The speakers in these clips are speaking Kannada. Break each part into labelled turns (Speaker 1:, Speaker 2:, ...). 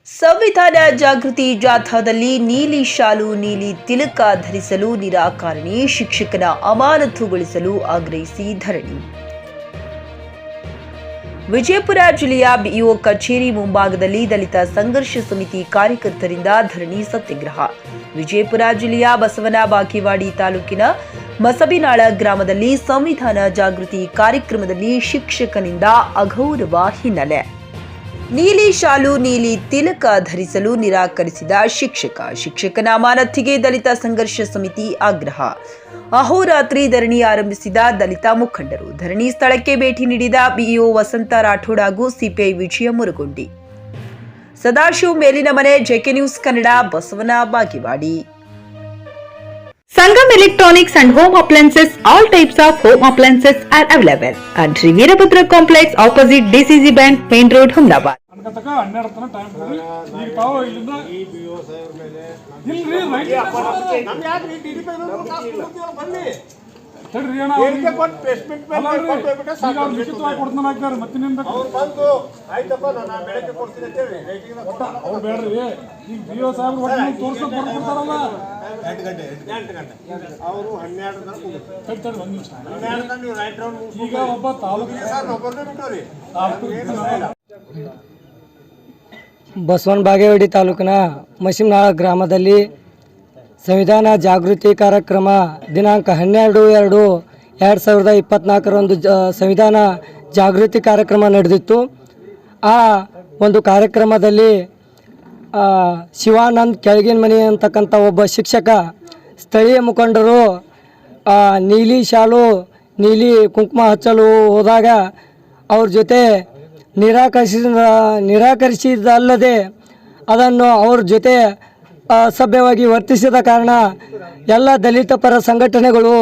Speaker 1: ಸಂವಿಧಾನ ಜಾಗೃತಿ ಜಾಥಾದಲ್ಲಿ ನೀಲಿ ಶಾಲು ನೀಲಿ ತಿಲಕ ಧರಿಸಲು ನಿರಾಕರಣೆ, ಶಿಕ್ಷಕನ ಅಮಾನತುಗೊಳಿಸಲು ಆಗ್ರಹಿಸಿ ಧರಣಿ. ವಿಜಯಪುರ ಜಿಲ್ಲೆಯ ಬಿಇಒ ಕಚೇರಿ ಮುಂಭಾಗದಲ್ಲಿ ದಲಿತ ಸಂಘರ್ಷ ಸಮಿತಿ ಕಾರ್ಯಕರ್ತರಿಂದ ಧರಣಿ ಸತ್ಯಾಗ್ರಹ. ವಿಜಯಪುರ ಜಿಲ್ಲೆಯ ಬಸವನ ಬಾಗೇವಾಡಿ ತಾಲೂಕಿನ ಮಸಬಿನಾಳ ಗ್ರಾಮದಲ್ಲಿ ಸಂವಿಧಾನ ಜಾಗೃತಿ ಕಾರ್ಯಕ್ರಮದಲ್ಲಿ ಶಿಕ್ಷಕನಿಂದ ಅಗೌರವ ಹಿನ್ನೆಲೆ. ನೀಲಿ ಶಾಲು ನೀಲಿ ತಿಲಕ ಧರಿಸಲು ನಿರಾಕರಿಸಿದ ಶಿಕ್ಷಕನ ಅಮಾನತಿಗೆ ದಲಿತ ಸಂಘರ್ಷ ಸಮಿತಿ ಆಗ್ರಹ. ಅಹೋರಾತ್ರಿ ಧರಣಿ ಆರಂಭಿಸಿದ ದಲಿತ ಮುಖಂಡರು. ಧರಣಿ ಸ್ಥಳಕ್ಕೆ ಭೇಟಿ ನೀಡಿದ ಬಿಇಒ ವಸಂತ ರಾಠೋಡ್ ಹಾಗೂ ಸಿಪಿಐ ವಿಜಯ ಮುರುಗುಂಡಿ. ಸದಾಶಿವ್ ಮೇಲಿನ ಮನೆ, JK news Kannada, Basavana Bagewadi.
Speaker 2: Sangam Electronics and Home Appliances. All types of home appliances are available at Sri Veerabhadra Complex opposite DCC Bank, Main Road, Humnabad.
Speaker 3: Basavana Bagewadi ತಾಲೂಕಿನ ಮಸಿಮನಾಳ ಗ್ರಾಮದಲ್ಲಿ ಸಂವಿಧಾನ ಜಾಗೃತಿ ಕಾರ್ಯಕ್ರಮ ದಿನಾಂಕ 12/2/2024ರಂದು ಸಂವಿಧಾನ ಜಾಗೃತಿ ಕಾರ್ಯಕ್ರಮ ನಡೆದಿತ್ತು. ಆ ಒಂದು ಕಾರ್ಯಕ್ರಮದಲ್ಲಿ ಶಿವಾನಂದ್ ಕೆಳಗಿನ ಮನೆ ಅಂತಕ್ಕಂಥ ಒಬ್ಬ ಶಿಕ್ಷಕ, ಸ್ಥಳೀಯ ಮುಖಂಡರು ನೀಲಿ ಶಾಲು ನೀಲಿ ಕುಂಕುಮ ಹಚ್ಚಲು ಹೋದಾಗ ಅವ್ರ ಜೊತೆ ನಿರಾಕರಿಸಿದಲ್ಲದೆ ಅದನ್ನು ಅವ್ರ ಜೊತೆ ಅಸಭ್ಯವಾಗಿ ವರ್ತಿಸಿದ ಕಾರಣ ಎಲ್ಲ ದಲಿತ ಪರ ಸಂಘಟನೆಗಳು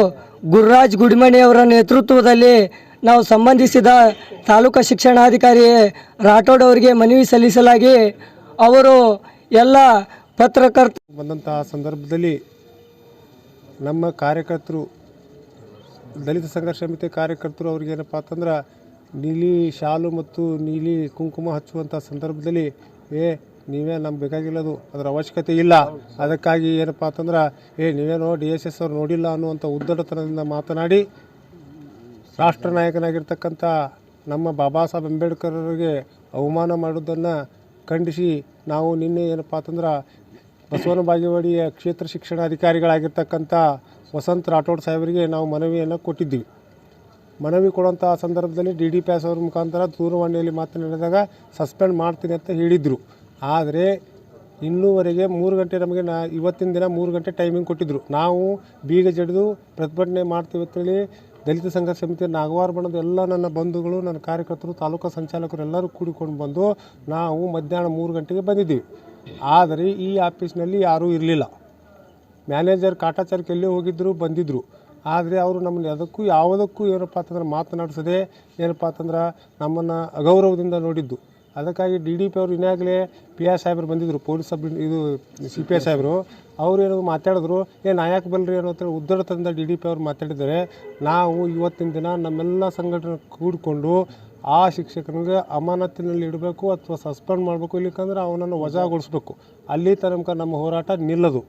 Speaker 3: ಗುರುರಾಜ್ ಗುಡಿಮಣಿಯವರ ನೇತೃತ್ವದಲ್ಲಿ ನಾವು ಸಂಬಂಧಿಸಿದ ತಾಲೂಕು ಶಿಕ್ಷಣಾಧಿಕಾರಿ ರಾಠೋಡ್ ಅವರಿಗೆ ಮನವಿ ಸಲ್ಲಿಸಲಾಗಿ ಅವರು ಎಲ್ಲ ಪತ್ರಕರ್ತ
Speaker 4: ಬಂದಂತಹ ಸಂದರ್ಭದಲ್ಲಿ ನಮ್ಮ ಕಾರ್ಯಕರ್ತರು, ದಲಿತ ಸಂಘರ್ಷ ಸಮಿತಿ ಕಾರ್ಯಕರ್ತರು ಅವ್ರಿಗೇನಪ್ಪ ಅಂತಂದ್ರೆ ನೀಲಿ ಶಾಲು ಮತ್ತು ನೀಲಿ ಕುಂಕುಮ ಹಚ್ಚುವಂಥ ಸಂದರ್ಭದಲ್ಲಿ ನೀವೇ ನಮ್ಗೆ ಬೇಕಾಗಿಲ್ಲದು, ಅದರ ಅವಶ್ಯಕತೆ ಇಲ್ಲ, ಅದಕ್ಕಾಗಿ ಏನಪ್ಪ ಅಂತಂದ್ರೆ ನೀವೇನೋ DSS ಅವ್ರು ನೋಡಿಲ್ಲ ಅನ್ನುವಂಥ ಉದ್ದಟತನದಿಂದ ಮಾತನಾಡಿ ರಾಷ್ಟ್ರ ನಾಯಕನಾಗಿರ್ತಕ್ಕಂಥ ನಮ್ಮ ಬಾಬಾ ಸಾಹೇಬ್ ಅಂಬೇಡ್ಕರ್ ಅವರಿಗೆ ಅವಮಾನ ಮಾಡೋದನ್ನು ಖಂಡಿಸಿ ನಾವು ನಿನ್ನೆ ಏನಪ್ಪ ಅಂತಂದ್ರೆ ಬಸವನ ಬಾಗೇವಾಡಿಯ ಕ್ಷೇತ್ರ ಶಿಕ್ಷಣಾಧಿಕಾರಿಗಳಾಗಿರ್ತಕ್ಕಂಥ ವಸಂತ ರಾಠೋಡ್ ಸಾಹೇಬರಿಗೆ ನಾವು ಮನವಿಯನ್ನು ಕೊಟ್ಟಿದ್ದೀವಿ. ಮನವಿ ಕೊಡುವಂಥ ಸಂದರ್ಭದಲ್ಲಿ DDPS ಅವ್ರ ಮುಖಾಂತರ ದೂರವಾಣಿಯಲ್ಲಿ ಮಾತನಾಡಿದಾಗ ಸಸ್ಪೆಂಡ್ ಮಾಡ್ತೀನಿ ಅಂತ ಹೇಳಿದರು. ಆದರೆ ಇನ್ನೂವರೆಗೆ 3 ಗಂಟೆ ನಮಗೆ ಇವತ್ತಿನ ದಿನ 3 ಗಂಟೆ ಟೈಮಿಂಗ್ ಕೊಟ್ಟಿದ್ದರು. ನಾವು ಬೀಗ ಜಡಿದು ಪ್ರತಿಭಟನೆ ಮಾಡ್ತೀವಿ ಅಂತೇಳಿ ದಲಿತ ಸಂಘರ್ಷ ಸಮಿತಿ ನಾಗವಾರ ಬಣದ ಎಲ್ಲ ನನ್ನ ಬಂಧುಗಳು, ನನ್ನ ಕಾರ್ಯಕರ್ತರು, ತಾಲೂಕು ಸಂಚಾಲಕರು ಎಲ್ಲರೂ ಕೂಡಿಕೊಂಡು ಬಂದು ನಾವು ಮಧ್ಯಾಹ್ನ 3 ಗಂಟೆಗೆ ಬಂದಿದ್ದೀವಿ. ಆದರೆ ಈ ಆಫೀಸ್ನಲ್ಲಿ ಯಾರೂ ಇರಲಿಲ್ಲ. ಮ್ಯಾನೇಜರ್ ಕಾಟಾಚಾರಕ್ಕೆ ಎಲ್ಲೇ ಹೋಗಿದ್ದರು, ಬಂದಿದ್ದರು. ಆದರೆ ಅವರು ನಮ್ಮನ್ನು ಯಾವುದಕ್ಕೂ ಏನಪ್ಪ ಅಂತಂದ್ರೆ ಮಾತನಾಡಿಸದೆ ಏನಪ್ಪ ಅಂತಂದ್ರೆ ನಮ್ಮನ್ನು ಅಗೌರವದಿಂದ ನೋಡಿದ್ದು. ಅದಕ್ಕಾಗಿ DDP ಅವರು ಇನ್ನಾಗಲೇ PI ಸಾಹೇಬರು ಬಂದಿದ್ದರು, ಪೊಲೀಸ್ ಇದು CPI ಸಾಹೇಬರು. ಅವರೇನು ಮಾತಾಡಿದ್ರು, ನಾಯಕ ಬಲ್ರಿ ಅನ್ನೋ ಉದ್ದಟತನದಿಂದ DDP ಅವರು ಮಾತಾಡಿದ್ದಾರೆ. ನಾವು ಇವತ್ತಿನ ದಿನ ನಮ್ಮೆಲ್ಲ ಸಂಘಟನೆ ಕೂಡಿಕೊಂಡು ಆ ಶಿಕ್ಷಕನಿಗೆ ಅಮಾನತಿನಲ್ಲಿ ಇಡಬೇಕು ಅಥವಾ ಸಸ್ಪೆಂಡ್ ಮಾಡಬೇಕು, ಇಲ್ಲಿಕಂದ್ರೆ ಅವನನ್ನು ವಜಾಗೊಳಿಸ್ಬೇಕು. ಅಲ್ಲಿ ತನಕ ನಮ್ಮ ಹೋರಾಟ ನಿಲ್ಲದು.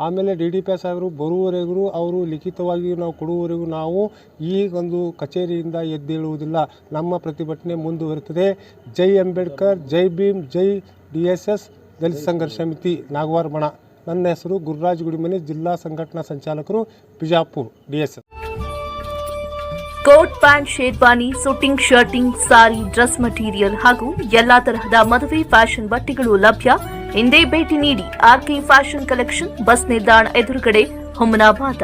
Speaker 4: ಆಮೇಲೆ DDP ಸಾಹೇಬರು ಬರುವವರೆಗೂ ಅವರು ಲಿಖಿತವಾಗಿ ನಾವು ಕೊಡುವವರೆಗೂ ನಾವು ಈ ಒಂದು ಕಚೇರಿಯಿಂದ ಎದ್ದೇಳುವುದಿಲ್ಲ. ನಮ್ಮ ಪ್ರತಿಭಟನೆ ಮುಂದುವರಿಯುತ್ತದೆ. ಜೈ ಅಂಬೇಡ್ಕರ್, ಜೈ ಭೀಮ್, ಜೈ DSS ದಲಿತ ಸಂಘರ್ಷ ಸಮಿತಿ ನಾಗವಾರ ಬಣ. ನನ್ನ ಹೆಸರು ಗುರುರಾಜ್ ಗುಡಿಮನಿ, ಜಿಲ್ಲಾ ಸಂಘಟನಾ ಸಂಚಾಲಕರು, Bijapur, DSS.
Speaker 2: Coat pant, sherwani, suiting, shirting, sari, dress material ಹಾಗೂ ಎಲ್ಲಾ ತರಹದ ಮದುವೆ ಫ್ಯಾಷನ್ ಬಟ್ಟೆಗಳು ಲಭ್ಯ. ಹಿಂದೆ ಭೇಟಿ ನೀಡಿ RK ಫ್ಯಾಷನ್ ಕಲೆಕ್ಷನ್, ಬಸ್ ನಿಲ್ದಾಣ ಎದುರುಗಡೆ, ಹುಮನಾಬಾದ.